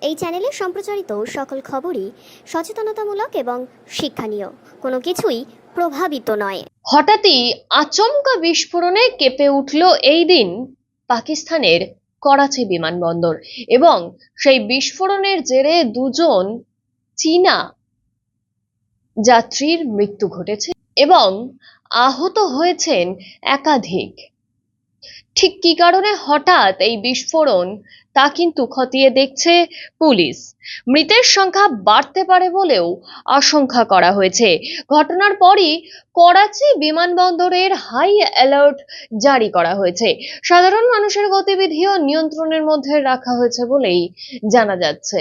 এই চ্যানেলে সম্প্রচারিত সকল খবরই সচেতনতামূলক এবং শিক্ষণীয়, কোনো কিছুই প্রভাবিত নয়। হঠাৎই আচমকা বিস্ফোরণে কেঁপে উঠল এই দিন পাকিস্তানের করাচি বিমানবন্দর এবং সেই বিস্ফোরণের জেরে দুজন চীনা যাত্রীর মৃত্যু ঘটেছে এবং আহত হয়েছেন একাধিক। ঠিক কী কারণে হঠাৎ এই বিস্ফোরণ তা কিন্তু খতিয়ে দেখছে পুলিশ। মৃতের সংখ্যা বাড়তে পারে বলেও আশঙ্কা করা হয়েছে। ঘটনার পরই করাচি বিমানবন্দরের হাই অ্যালার্ট জারি করা হয়েছে। সাধারণ মানুষের গতিবিধিও নিয়ন্ত্রণের মধ্যে রাখা হয়েছে বলেই জানা যাচ্ছে।